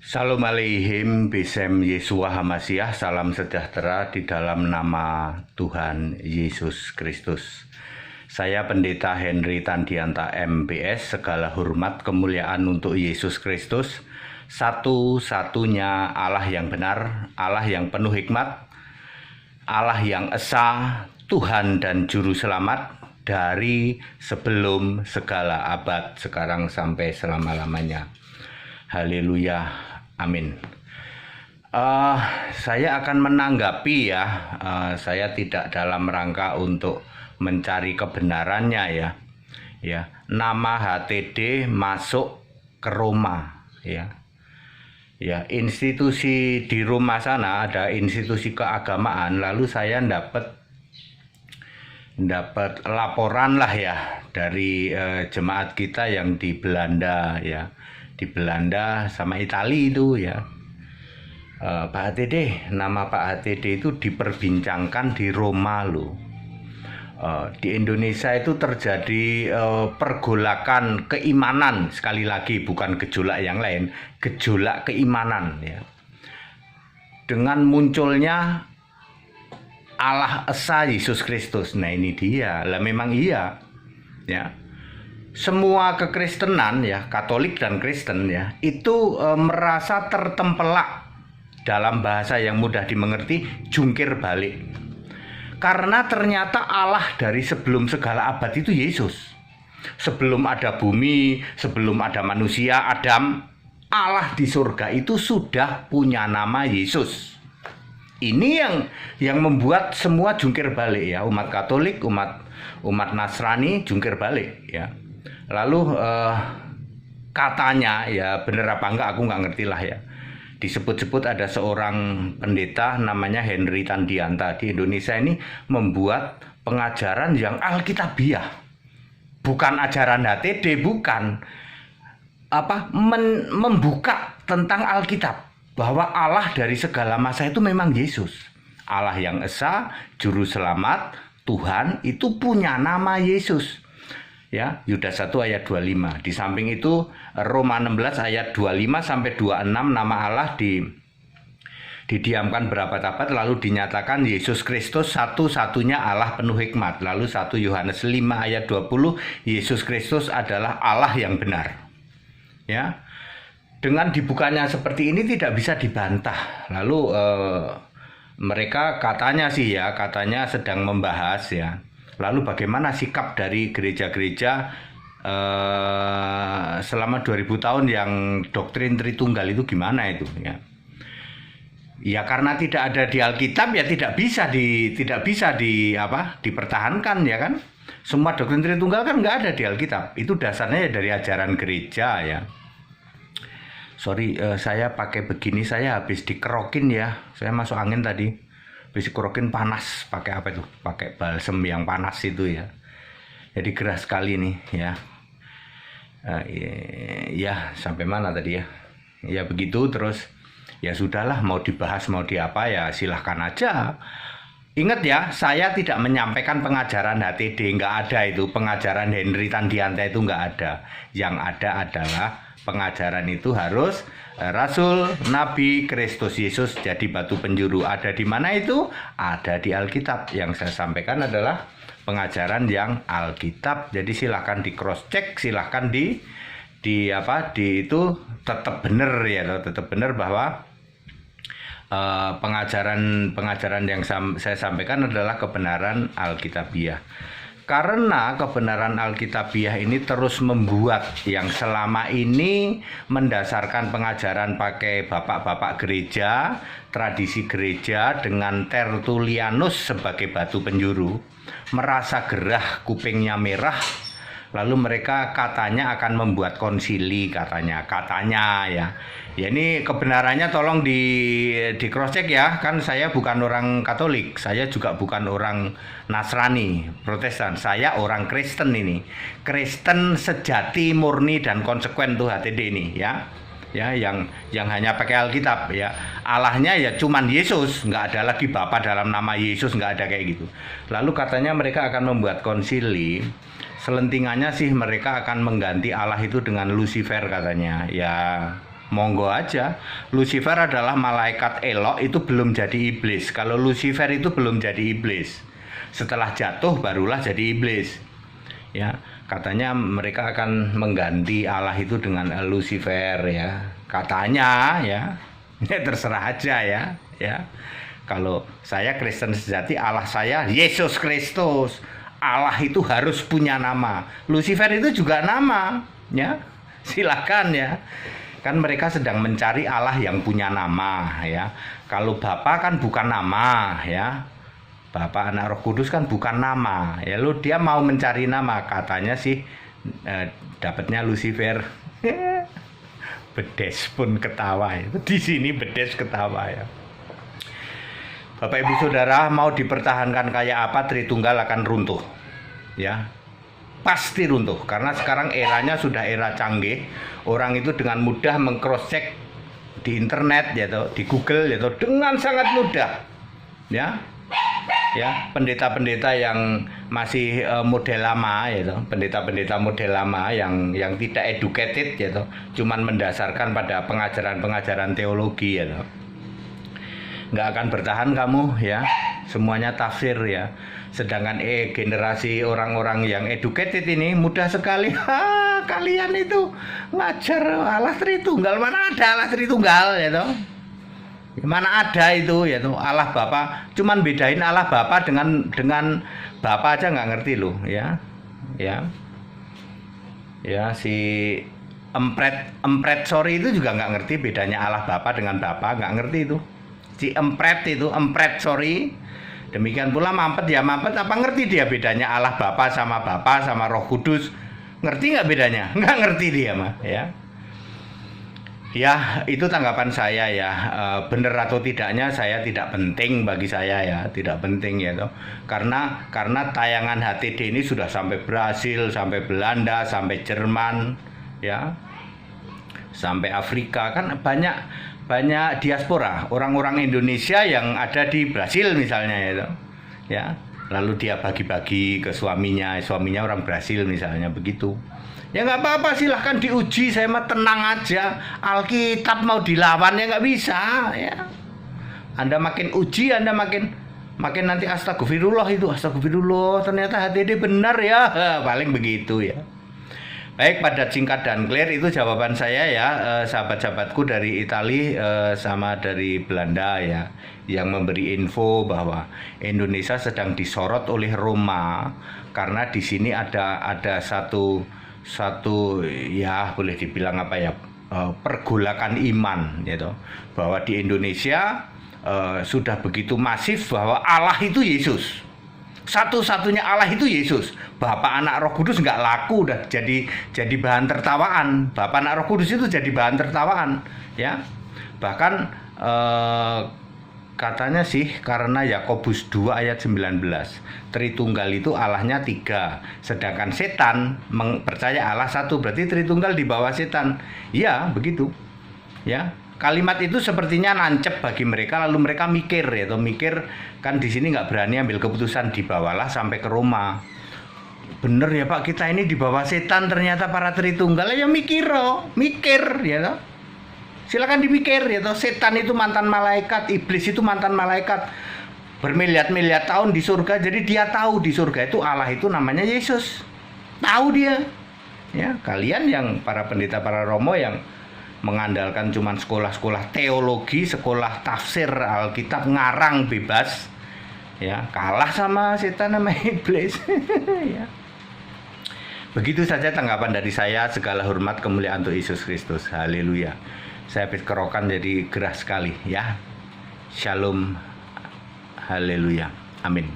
Salam aleihim bisem Yesua Hamasiah. Salam sejahtera di dalam nama Tuhan Yesus Kristus. Saya Pendeta Henry Tandianta MPS. Segala hormat kemuliaan untuk Yesus Kristus, satu-satunya Allah yang benar, Allah yang penuh hikmat, Allah yang esa, Tuhan dan Juru Selamat dari sebelum segala abad, sekarang sampai selama-lamanya. Haleluya, amin. Saya akan menanggapi ya. Saya tidak dalam rangka untuk mencari kebenarannya ya. Nama HTD masuk ke Roma ya. Institusi di Roma sana ada institusi keagamaan. Lalu saya dapat laporan lah ya dari jemaat kita yang di Belanda ya. Di Belanda sama Italia itu ya, Pak HTD, nama Pak HTD itu diperbincangkan di Roma loh. Di Indonesia itu terjadi pergolakan keimanan, sekali lagi bukan gejolak yang lain, gejolak keimanan ya. Dengan munculnya Allah Esa Yesus Kristus. Nah ini dia, lah memang iya ya. Semua kekristenan ya, Katolik dan Kristen ya, itu merasa tertempelak, dalam bahasa yang mudah dimengerti, jungkir balik. Karena ternyata Allah dari sebelum segala abad itu Yesus. Sebelum ada bumi, sebelum ada manusia, Adam, Allah di surga itu sudah punya nama Yesus. Ini yang membuat semua jungkir balik ya, umat Katolik, umat Nasrani jungkir balik ya. Lalu katanya ya, bener apa enggak aku nggak ngerti lah ya, disebut-sebut ada seorang pendeta namanya Henry Tandianta di Indonesia ini membuat pengajaran yang alkitabiah, bukan ajaran HTD, bukan membuka tentang Alkitab bahwa Allah dari segala masa itu memang Yesus, Allah yang esa, Juru Selamat, Tuhan itu punya nama Yesus. Ya, Yudas 1 ayat 25. Di samping itu Roma 16 ayat 25 sampai 26, nama Allah didiamkan berapa abad lalu dinyatakan Yesus Kristus satu-satunya Allah penuh hikmat. Lalu 1 Yohanes 5 ayat 20, Yesus Kristus adalah Allah yang benar. Ya. Dengan dibukanya seperti ini tidak bisa dibantah. Lalu mereka katanya sedang membahas ya. Lalu bagaimana sikap dari gereja-gereja selama 2000 tahun yang doktrin Tritunggal itu gimana itu ya? Ya karena tidak ada di Alkitab ya tidak bisa dipertahankan ya kan? Semua doktrin Tritunggal kan nggak ada di Alkitab. Itu dasarnya dari ajaran gereja ya. Sorry, saya pakai begini, saya habis dikerokin ya. Saya masuk angin tadi. Habis dikerokin panas, pakai apa itu? Pakai balsem yang panas itu ya. Jadi gerah sekali nih ya. Ya sampai mana tadi ya? Ya begitu, terus ya sudahlah, mau dibahas mau diapa ya silahkan aja. Ingat ya, saya tidak menyampaikan pengajaran HTD, nggak ada itu. Pengajaran Henry Tandianta itu nggak ada. Yang ada adalah pengajaran itu harus Rasul, Nabi, Kristus Yesus jadi batu penjuru. Ada di mana itu? Ada di Alkitab. Yang saya sampaikan adalah pengajaran yang Alkitab. Jadi silahkan di cross check, silahkan di itu tetap benar ya, tetap benar bahwa pengajaran yang saya sampaikan adalah kebenaran Alkitabiah. Karena kebenaran Alkitabiah ini terus membuat yang selama ini mendasarkan pengajaran pakai bapak-bapak gereja, tradisi gereja dengan Tertullianus sebagai batu penjuru, merasa gerah, kupingnya merah. Lalu mereka katanya akan membuat konsili, katanya ya. Ya ini kebenarannya tolong di cross check ya. Kan saya bukan orang Katolik, saya juga bukan orang Nasrani, Protestan. Saya orang Kristen ini. Kristen sejati, murni dan konsekuen tuh HTD ini ya. Ya yang hanya pakai Alkitab ya. Allahnya ya cuman Yesus, nggak ada lagi Bapa dalam nama Yesus, nggak ada kayak gitu. Lalu katanya mereka akan membuat konsili. Selentingannya sih mereka akan mengganti Allah itu dengan Lucifer katanya. Ya monggo aja. Lucifer adalah malaikat elok, itu belum jadi iblis. Kalau Lucifer itu belum jadi iblis. Setelah jatuh barulah jadi iblis. Ya, katanya mereka akan mengganti Allah itu dengan Lucifer ya. Katanya ya. Ya terserah aja ya. Ya. Kalau saya Kristen sejati, Allah saya Yesus Kristus. Allah itu harus punya nama. Lucifer itu juga nama, ya. Silakan ya. Kan mereka sedang mencari Allah yang punya nama, ya. Kalau Bapa kan bukan nama, ya. Bapa, Anak, Roh Kudus kan bukan nama. Ya, lu dia mau mencari nama, katanya sih dapatnya Lucifer. Bedes pun ketawa ya. Di sini Bedes ketawa ya. Bapak Ibu Saudara, mau dipertahankan kayak apa, Tritunggal akan runtuh. Ya. Pasti runtuh karena sekarang eranya sudah era canggih. Orang itu dengan mudah mengcross-check di internet ya toh, di Google ya toh, dengan sangat mudah. Ya. Ya, pendeta-pendeta yang masih model lama ya toh, pendeta-pendeta model lama yang tidak educated ya toh, cuman mendasarkan pada pengajaran-pengajaran teologi ya toh. Nggak akan bertahan kamu ya, semuanya tafsir ya. Sedangkan generasi orang-orang yang educated ini mudah sekali. Kalian itu ngajar Allah Tritunggal, mana ada Allah Tritunggal ya toh? Mana ada itu ya toh, Allah Bapa. Cuman bedain Allah Bapa dengan Bapa aja nggak ngerti loh ya. Ya. Ya, si empret sorry itu juga nggak ngerti bedanya Allah Bapa dengan Bapa, nggak ngerti itu. Si empret sorry. Demikian pula mampet ya mampet, apa ngerti dia bedanya Allah Bapa sama Roh Kudus? Ngerti nggak bedanya? Nggak ngerti dia mah ya. Ya, itu tanggapan saya ya. Bener atau tidaknya saya tidak penting bagi saya ya, tidak penting ya toh. Karena tayangan HTD ini sudah sampai Brasil, sampai Belanda, sampai Jerman ya. Sampai Afrika, kan banyak diaspora orang-orang Indonesia yang ada di Brasil misalnya ya toh. Ya. Lalu dia bagi-bagi ke suaminya orang Brasil misalnya begitu. Ya nggak apa-apa, silahkan diuji, saya mah tenang aja. Alkitab mau dilawan ya nggak bisa ya. Anda makin uji, Anda makin nanti astagfirullah itu, astagfirullah ternyata HTD benar ya, paling begitu ya. Baik, padat, singkat dan clear itu jawaban saya ya, sahabat-sahabatku dari Italia sama dari Belanda ya, yang memberi info bahwa Indonesia sedang disorot oleh Roma karena di sini ada satu ya boleh dibilang apa ya, pergolakan iman gitu, bahwa di Indonesia sudah begitu masif bahwa Allah itu Yesus. Satu-satunya Allah itu Yesus. Bapa, Anak, Roh Kudus nggak laku, udah jadi bahan tertawaan. Bapa, Anak, Roh Kudus itu jadi bahan tertawaan ya. Bahkan katanya sih karena Yakobus 2 ayat 19, Tritunggal itu Allahnya 3, sedangkan setan percaya Allah 1, berarti Tritunggal di bawah setan. Ya, begitu. Ya. Kalimat itu sepertinya nancep bagi mereka, lalu mereka mikir ya, atau mikir kan di sini nggak berani ambil keputusan, dibawalah sampai ke Roma. Bener ya Pak, kita ini di bawah setan ternyata para Tritunggal, ya mikir ya toh. Silakan dipikir ya toh, setan itu mantan malaikat, iblis itu mantan malaikat, bermiliar-miliar tahun di surga, jadi dia tahu di surga itu Allah itu namanya Yesus, tahu dia. Ya, kalian yang para pendeta, para romo yang mengandalkan cuman sekolah-sekolah teologi, sekolah tafsir Alkitab ngarang bebas, ya kalah sama setan sama iblis. Ya. Begitu saja tanggapan dari saya. Segala hormat kemuliaan untuk Yesus Kristus. Haleluya. Saya habis kerokan jadi gerah sekali ya. Shalom. Haleluya. Amin.